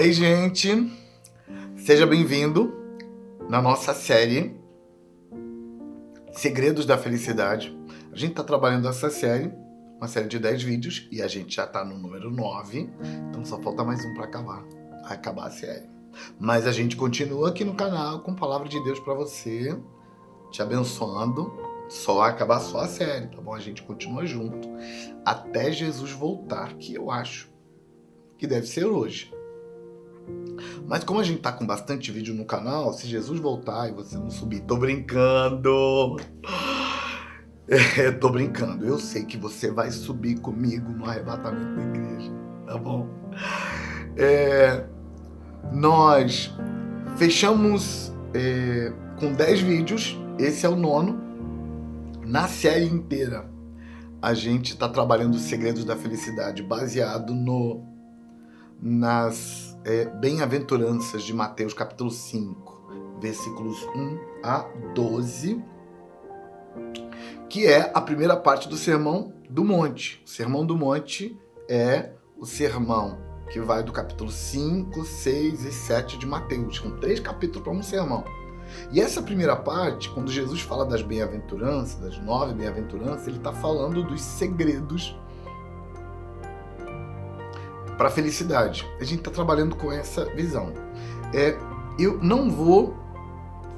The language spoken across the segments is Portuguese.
Ei, gente, seja bem-vindo na nossa série Segredos da Felicidade. A gente está trabalhando essa série, uma série de 10 vídeos, e a gente já está no número 9, então só falta mais um para acabar a série. Mas a gente continua aqui no canal com Palavra de Deus para você, te abençoando, acabar só a série, tá bom? A gente continua junto até Jesus voltar, que eu acho que deve ser hoje. Mas como a gente tá com bastante vídeo no canal, se Jesus voltar e você não subir, tô brincando. Tô brincando. Eu sei que você vai subir comigo no arrebatamento da igreja, tá bom? Nós fechamos com 10 vídeos, esse é o 9º. Na série inteira, a gente tá trabalhando os segredos da felicidade baseado nas bem-aventuranças de Mateus capítulo 5, versículos 1 a 12, que é a primeira parte do Sermão do Monte. O Sermão do Monte é o sermão que vai do capítulo 5, 6 e 7 de Mateus, com 3 capítulos para um sermão. E essa primeira parte, quando Jesus fala das bem-aventuranças, das 9 bem-aventuranças, ele está falando dos segredos para a felicidade. A gente está trabalhando com essa visão. Eu não vou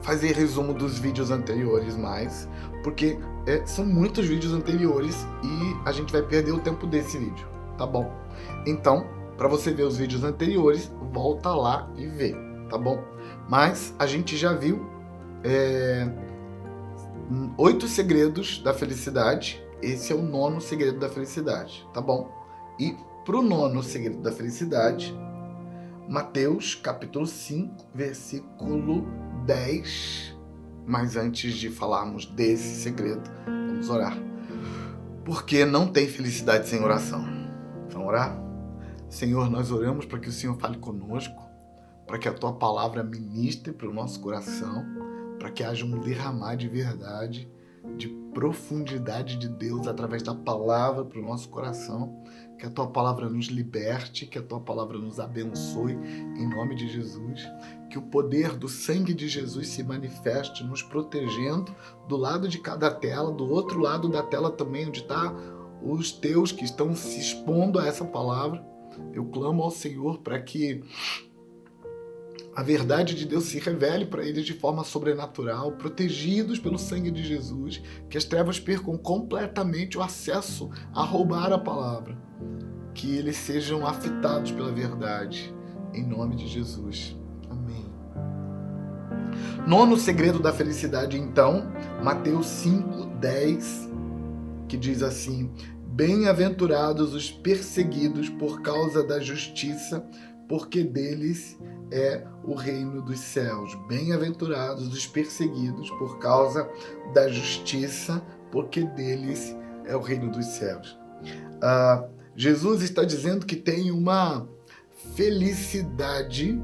fazer resumo dos vídeos anteriores mais, porque são muitos vídeos anteriores e a gente vai perder o tempo desse vídeo, tá bom? Então, para você ver os vídeos anteriores, volta lá e vê, tá bom? Mas a gente já viu 8 segredos da felicidade. Esse é o 9º segredo da felicidade, tá bom? E para o 9º segredo da felicidade, Mateus capítulo 5, versículo 10. Mas antes de falarmos desse segredo, vamos orar. Porque não tem felicidade sem oração. Vamos orar? Senhor, nós oramos para que o Senhor fale conosco, para que a Tua palavra ministre para o nosso coração, para que haja um derramar de verdade, de profundidade de Deus através da palavra para o nosso coração, que a Tua palavra nos liberte, que a Tua palavra nos abençoe, em nome de Jesus, que o poder do sangue de Jesus se manifeste, nos protegendo do lado de cada tela, do outro lado da tela também, onde está os teus que estão se expondo a essa palavra. Eu clamo ao Senhor para que a verdade de Deus se revele para eles de forma sobrenatural, protegidos pelo sangue de Jesus, que as trevas percam completamente o acesso a roubar a palavra, que eles sejam afetados pela verdade, em nome de Jesus. Amém. 9º segredo da felicidade, então, Mateus 5, 10, que diz assim: bem-aventurados os perseguidos por causa da justiça, porque deles é o reino dos céus. Bem-aventurados os perseguidos por causa da justiça, porque deles é o reino dos céus. Jesus está dizendo que tem uma felicidade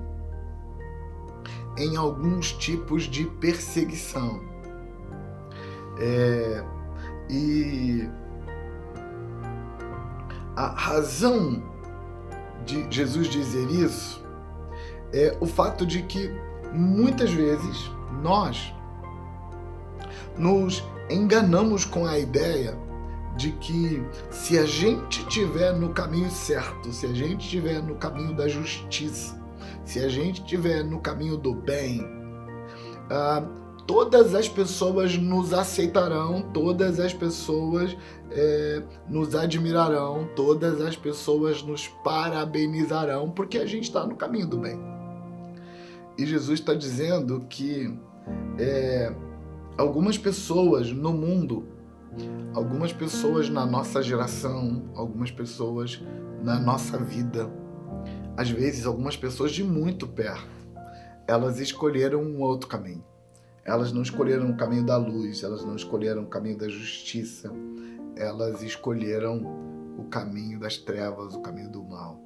em alguns tipos de perseguição. E a razão de Jesus dizer isso é o fato de que muitas vezes nós nos enganamos com a ideia de que se a gente estiver no caminho certo, se a gente estiver no caminho da justiça, se a gente estiver no caminho do bem, todas as pessoas nos aceitarão, todas as pessoas nos admirarão, todas as pessoas nos parabenizarão, porque a gente está no caminho do bem. E Jesus está dizendo que algumas pessoas no mundo, algumas pessoas na nossa geração, algumas pessoas na nossa vida, às vezes algumas pessoas de muito perto, elas escolheram um outro caminho. Elas não escolheram o caminho da luz, elas não escolheram o caminho da justiça, elas escolheram o caminho das trevas, o caminho do mal.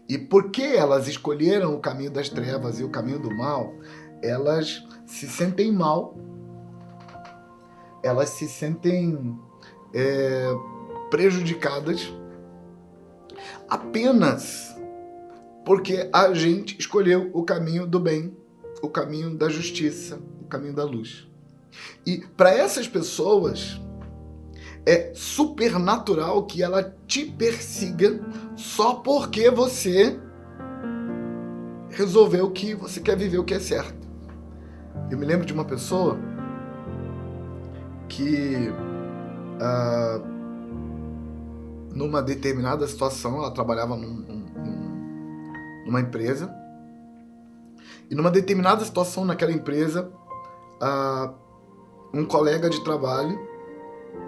E porque elas escolheram o caminho das trevas e o caminho do mal, elas se sentem mal, elas se sentem prejudicadas apenas porque a gente escolheu o caminho do bem, o caminho da justiça, o caminho da luz. E para essas pessoas é supernatural que ela te persiga só porque você resolveu que você quer viver o que é certo. Eu me lembro de uma pessoa que numa determinada situação, ela trabalhava numa empresa, e numa determinada situação naquela empresa, um colega de trabalho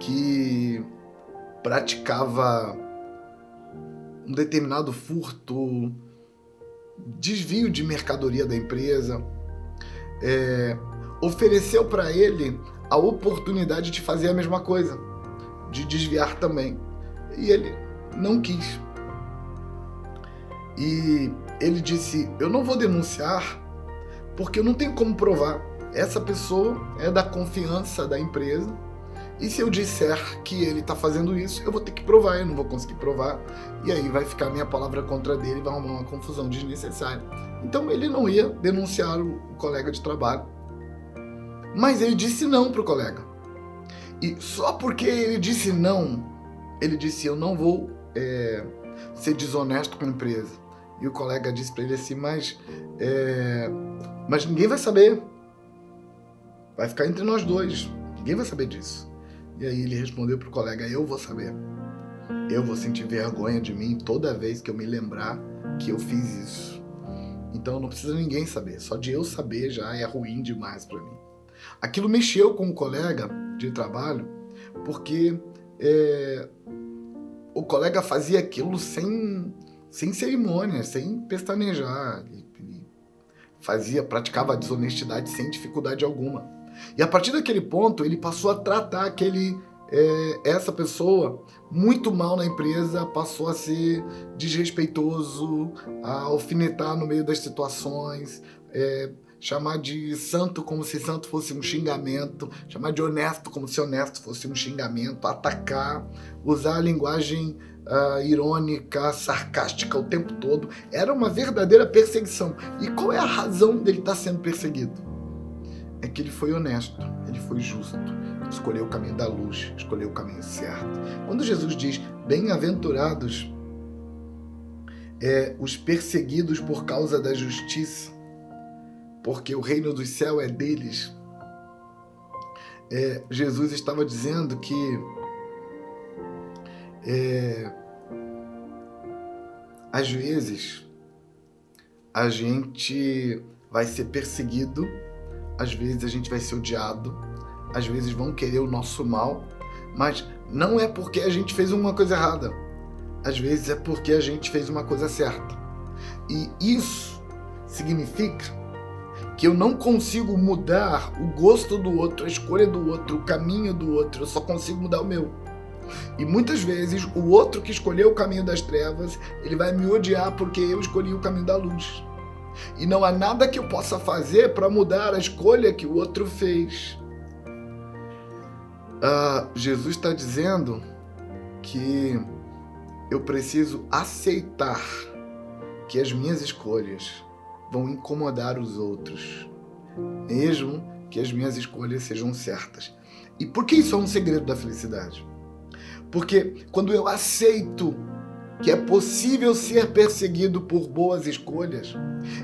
que praticava um determinado furto, desvio de mercadoria da empresa, ofereceu para ele a oportunidade de fazer a mesma coisa, de desviar também. E ele não quis. E ele disse: eu não vou denunciar porque eu não tenho como provar. Essa pessoa é da confiança da empresa, e se eu disser que ele está fazendo isso, eu vou ter que provar, eu não vou conseguir provar, e aí vai ficar a minha palavra contra dele, vai arrumar uma confusão desnecessária. Então ele não ia denunciar o colega de trabalho. Mas ele disse não para o colega. E só porque ele disse não, ele disse: eu não vou ser desonesto com a empresa. E o colega disse para ele assim: mas ninguém vai saber. Vai ficar entre nós dois. Ninguém vai saber disso. E aí ele respondeu para o colega: eu vou saber. Eu vou sentir vergonha de mim toda vez que eu me lembrar que eu fiz isso. Então não precisa ninguém saber. Só de eu saber já é ruim demais para mim. Aquilo mexeu com o colega de trabalho, porque o colega fazia aquilo sem cerimônia, sem pestanejar. Ele praticava a desonestidade sem dificuldade alguma. E a partir daquele ponto, ele passou a tratar essa pessoa muito mal na empresa, passou a ser desrespeitoso, a alfinetar no meio das situações, chamar de santo como se santo fosse um xingamento, chamar de honesto como se honesto fosse um xingamento, atacar, usar a linguagem irônica, sarcástica o tempo todo. Era uma verdadeira perseguição. E qual é a razão dele estar sendo perseguido? É que ele foi honesto, ele foi justo, escolheu o caminho da luz, escolheu o caminho certo. Quando Jesus diz: bem-aventurados os perseguidos por causa da justiça, porque o reino do céu é deles, Jesus estava dizendo que às vezes a gente vai ser perseguido, às vezes a gente vai ser odiado, às vezes vão querer o nosso mal, mas não é porque a gente fez uma coisa errada, às vezes é porque a gente fez uma coisa certa. E isso significa que eu não consigo mudar o gosto do outro, a escolha do outro, o caminho do outro, eu só consigo mudar o meu. E muitas vezes o outro que escolheu o caminho das trevas, ele vai me odiar porque eu escolhi o caminho da luz. E não há nada que eu possa fazer para mudar a escolha que o outro fez. Jesus está dizendo que eu preciso aceitar que as minhas escolhas vão incomodar os outros, mesmo que as minhas escolhas sejam certas. E por que isso é um segredo da felicidade? Porque quando eu aceito que é possível ser perseguido por boas escolhas,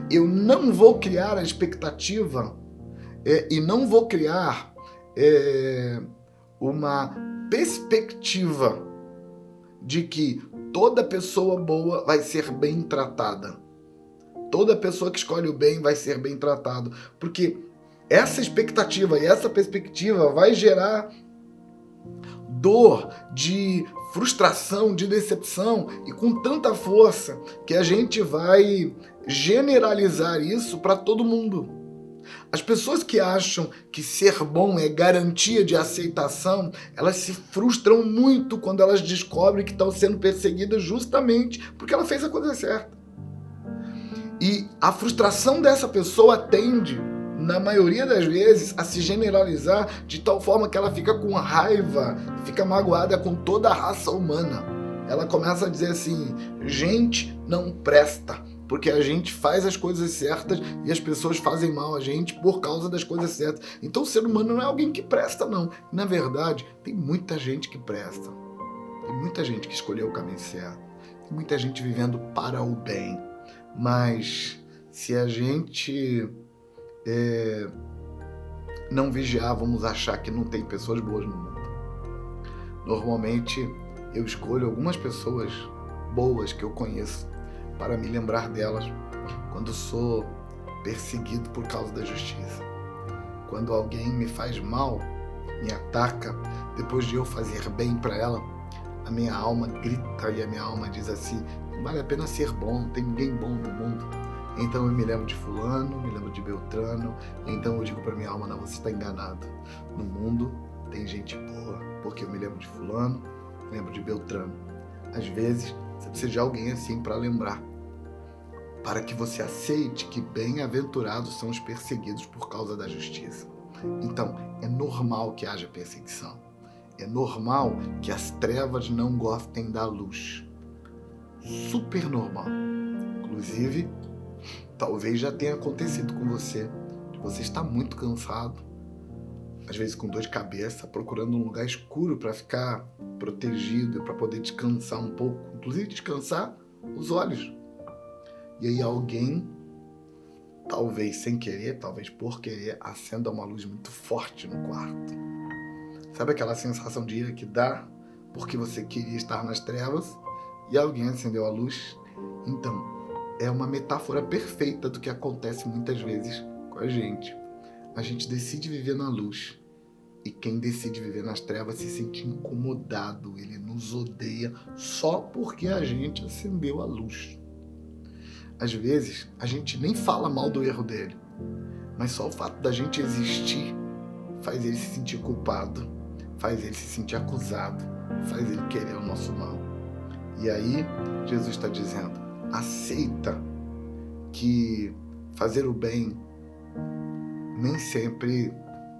eu não vou criar a expectativa e não vou criar uma perspectiva de que toda pessoa boa vai ser bem tratada. Toda pessoa que escolhe o bem vai ser bem tratado. Porque essa expectativa e essa perspectiva vai gerar dor, de frustração, de decepção, e com tanta força que a gente vai generalizar isso para todo mundo. As pessoas que acham que ser bom é garantia de aceitação, elas se frustram muito quando elas descobrem que estão sendo perseguidas justamente porque ela fez a coisa certa. E a frustração dessa pessoa tende, na maioria das vezes, a se generalizar de tal forma que ela fica com raiva, fica magoada com toda a raça humana. Ela começa a dizer assim: gente não presta, porque a gente faz as coisas certas e as pessoas fazem mal a gente por causa das coisas certas. Então o ser humano não é alguém que presta, não. Na verdade, tem muita gente que presta. Tem muita gente que escolheu o caminho certo. Tem muita gente vivendo para o bem. Mas se a gente não vigiar, vamos achar que não tem pessoas boas no mundo. Normalmente eu escolho algumas pessoas boas que eu conheço para me lembrar delas quando sou perseguido por causa da justiça. Quando alguém me faz mal, me ataca, depois de eu fazer bem para ela, a minha alma grita e a minha alma diz assim: não vale a pena ser bom, não tem ninguém bom no mundo. Então eu me lembro de fulano, me lembro de Beltrano, então eu digo para minha alma: não, você está enganado. No mundo tem gente boa, porque eu me lembro de fulano, me lembro de Beltrano. Às vezes você precisa de alguém assim para lembrar, para que você aceite que bem-aventurados são os perseguidos por causa da justiça. Então, é normal que haja perseguição. É normal que as trevas não gostem da luz. Super normal. Inclusive, talvez já tenha acontecido com você. Você está muito cansado, às vezes com dor de cabeça, procurando um lugar escuro para ficar protegido, para poder descansar um pouco, inclusive descansar os olhos. E aí alguém, talvez sem querer, talvez por querer, acenda uma luz muito forte no quarto. Sabe aquela sensação de ira que dá porque você queria estar nas trevas e alguém acendeu a luz? Então, é uma metáfora perfeita do que acontece muitas vezes com a gente. A gente decide viver na luz e quem decide viver nas trevas se sente incomodado, ele nos odeia só porque a gente acendeu a luz. Às vezes, a gente nem fala mal do erro dele, mas só o fato da gente existir faz ele se sentir culpado, faz ele se sentir acusado, faz ele querer o nosso mal. E aí, Jesus está dizendo: aceita que fazer o bem nem sempre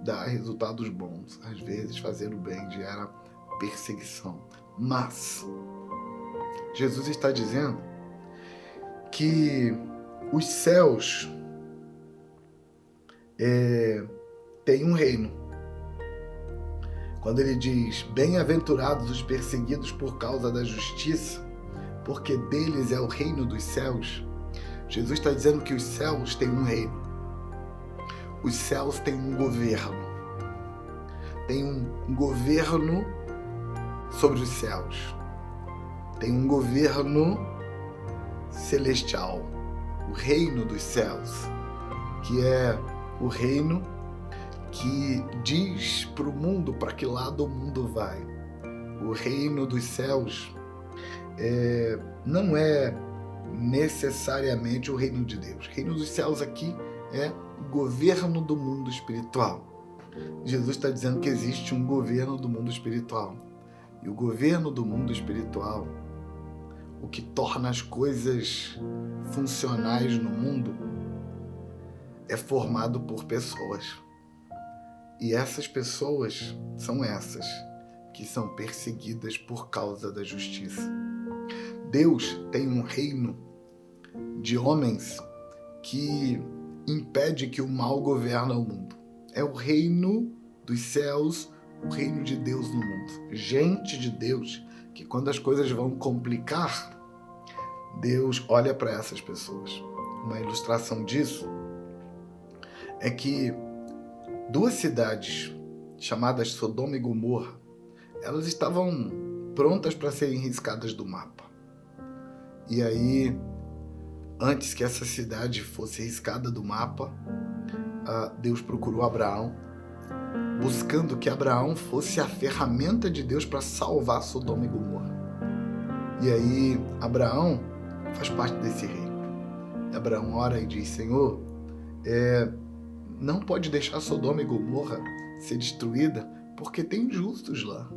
dá resultados bons. Às vezes, fazer o bem gera perseguição. Mas Jesus está dizendo que os céus têm um reino. Quando ele diz: bem-aventurados os perseguidos por causa da justiça, porque deles é o reino dos céus, Jesus está dizendo que os céus têm um reino. Os céus têm um governo. Tem um governo sobre os céus. Tem um governo celestial, o reino dos céus, que é o reino que diz para o mundo para que lado o mundo vai. O reino dos céus não é necessariamente o reino de Deus. O reino dos céus aqui é o governo do mundo espiritual. Jesus está dizendo que existe um governo do mundo espiritual. E o governo do mundo espiritual, o que torna as coisas funcionais no mundo, é formado por pessoas. E essas pessoas são essas que são perseguidas por causa da justiça. Deus tem um reino de homens que impede que o mal governe o mundo. É o reino dos céus, o reino de Deus no mundo. Gente de Deus que, quando as coisas vão complicar, Deus olha para essas pessoas. Uma ilustração disso é que duas cidades chamadas Sodoma e Gomorra, elas estavam prontas para serem riscadas do mapa. E aí, antes que essa cidade fosse riscada do mapa, Deus procurou Abraão, buscando que Abraão fosse a ferramenta de Deus para salvar Sodoma e Gomorra. E aí, Abraão faz parte desse reino. Abraão ora e diz: Senhor, não pode deixar Sodoma e Gomorra ser destruída, porque tem justos lá.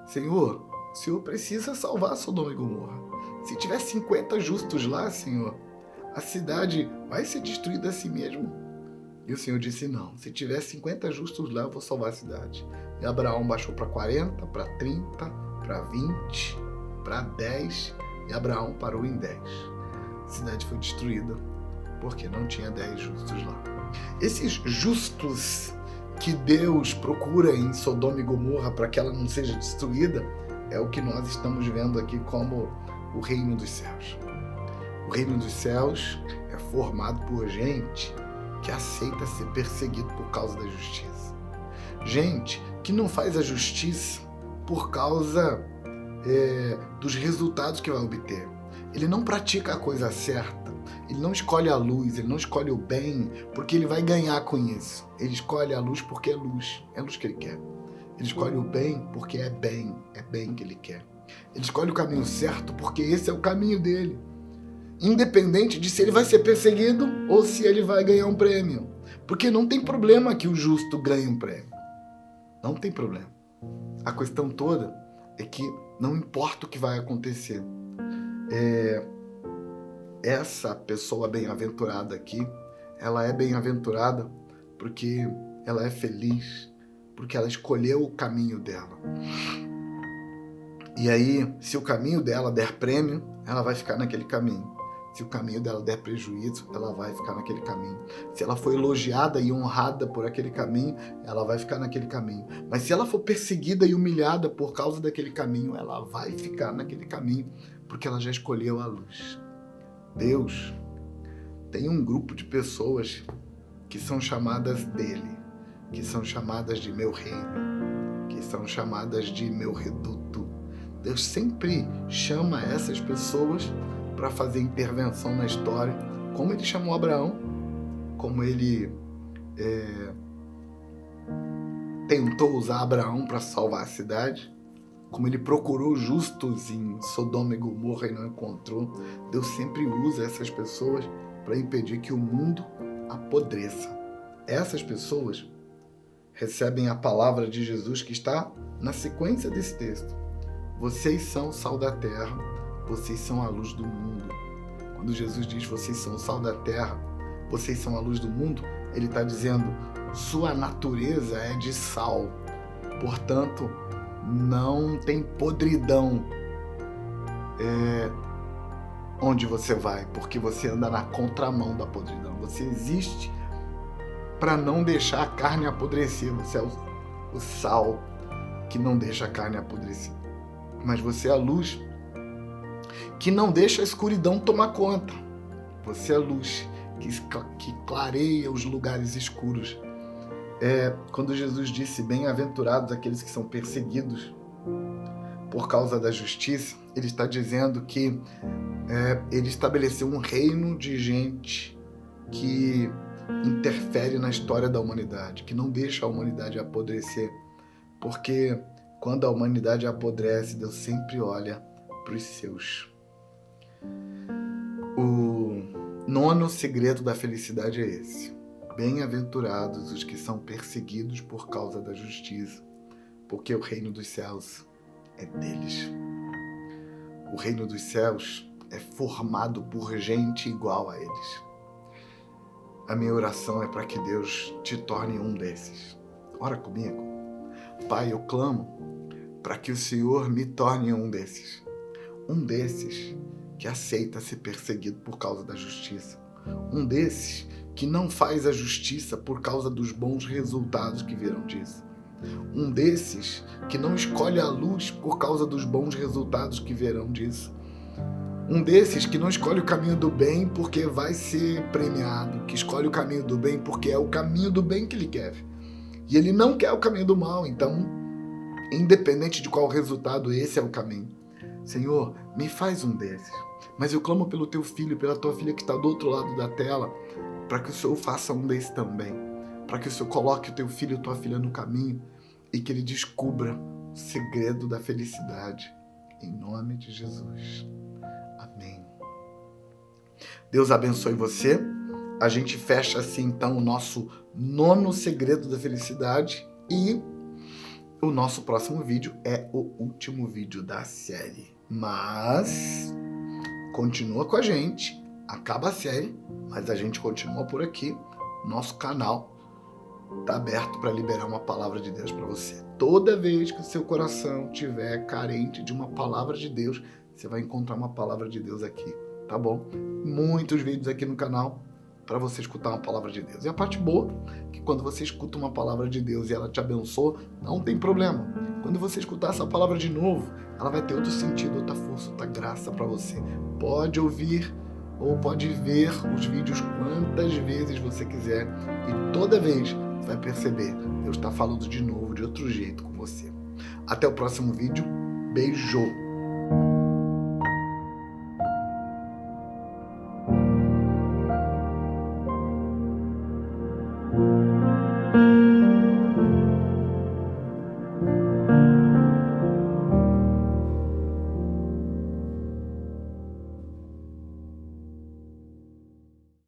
Senhor, o Senhor precisa salvar Sodoma e Gomorra. Se tiver 50 justos lá, Senhor, a cidade vai ser destruída a si mesmo. E o Senhor disse: não, se tiver 50 justos lá, eu vou salvar a cidade. E Abraão baixou para 40, para 30, para 20, para 10, e Abraão parou em 10. a cidade foi destruída porque não tinha 10 justos lá. Esses justos que Deus procura em Sodoma e Gomorra para que ela não seja destruída é o que nós estamos vendo aqui como o reino dos céus. O reino dos céus é formado por gente que aceita ser perseguido por causa da justiça. Gente que não faz a justiça por causa dos resultados que vai obter. Ele não pratica a coisa certa, ele não escolhe a luz, ele não escolhe o bem porque ele vai ganhar com isso. Ele escolhe a luz porque é luz que ele quer. Ele escolhe o bem porque é bem que ele quer. Ele escolhe o caminho certo porque esse é o caminho dele. Independente de se ele vai ser perseguido ou se ele vai ganhar um prêmio. Porque não tem problema que o justo ganhe um prêmio. Não tem problema. A questão toda é que não importa o que vai acontecer. Essa pessoa bem-aventurada aqui, ela é bem-aventurada porque ela é feliz, porque ela escolheu o caminho dela. E aí, se o caminho dela der prêmio, ela vai ficar naquele caminho. Se o caminho dela der prejuízo, ela vai ficar naquele caminho. Se ela for elogiada e honrada por aquele caminho, ela vai ficar naquele caminho. Mas se ela for perseguida e humilhada por causa daquele caminho, ela vai ficar naquele caminho, porque ela já escolheu a luz. Deus tem um grupo de pessoas que são chamadas dele, que são chamadas de meu reino, que são chamadas de meu reduto. Deus sempre chama essas pessoas para fazer intervenção na história, como ele chamou Abraão, como ele tentou usar Abraão para salvar a cidade, como ele procurou justos em Sodoma e Gomorra e não encontrou. Deus sempre usa essas pessoas para impedir que o mundo apodreça. Essas pessoas recebem a palavra de Jesus que está na sequência desse texto. Vocês são o sal da terra, vocês são a luz do mundo. Quando Jesus diz vocês são o sal da terra, vocês são a luz do mundo, ele está dizendo sua natureza é de sal. Portanto, não tem podridão onde você vai, porque você anda na contramão da podridão. Você existe para não deixar a carne apodrecer. Você é o sal que não deixa a carne apodrecer. Mas você é a luz que não deixa a escuridão tomar conta. Você é a luz que clareia os lugares escuros. Quando Jesus disse, bem-aventurados aqueles que são perseguidos por causa da justiça, ele está dizendo que ele estabeleceu um reino de gente que interfere na história da humanidade, que não deixa a humanidade apodrecer, porque quando a humanidade apodrece, Deus sempre olha para os seus. O nono segredo da felicidade é esse. Bem-aventurados os que são perseguidos por causa da justiça, porque o reino dos céus é deles. O reino dos céus é formado por gente igual a eles. A minha oração é para que Deus te torne um desses. Ora comigo. Pai, eu clamo para que o Senhor me torne um desses. Um desses que aceita ser perseguido por causa da justiça. Um desses que não faz a justiça por causa dos bons resultados que virão disso. Um desses que não escolhe a luz por causa dos bons resultados que virão disso. Um desses que não escolhe o caminho do bem porque vai ser premiado, que escolhe o caminho do bem porque é o caminho do bem que ele quer. E ele não quer o caminho do mal, então, independente de qual resultado, esse é o caminho. Senhor, me faz um desses. Mas eu clamo pelo teu filho, pela tua filha que está do outro lado da tela, para que o Senhor faça um desses também. Para que o Senhor coloque o teu filho e tua filha no caminho e que ele descubra o segredo da felicidade. Em nome de Jesus. Amém. Deus abençoe você. A gente fecha assim então o nosso nono segredo da felicidade e o nosso próximo vídeo é o último vídeo da série. Mas continua com a gente, acaba a série, mas a gente continua por aqui. Nosso canal está aberto para liberar uma palavra de Deus para você. Toda vez que o seu coração estiver carente de uma palavra de Deus, você vai encontrar uma palavra de Deus aqui tá bom? Muitos vídeos aqui no canal para você escutar uma palavra de Deus. E a parte boa é que quando você escuta uma palavra de Deus e ela te abençoa, não tem problema. Quando você escutar essa palavra de novo, ela vai ter outro sentido, outra força, outra graça para você. Pode ouvir ou pode ver os vídeos quantas vezes você quiser e toda vez você vai perceber, Deus está falando de novo, de outro jeito com você. Até o próximo vídeo. Beijo!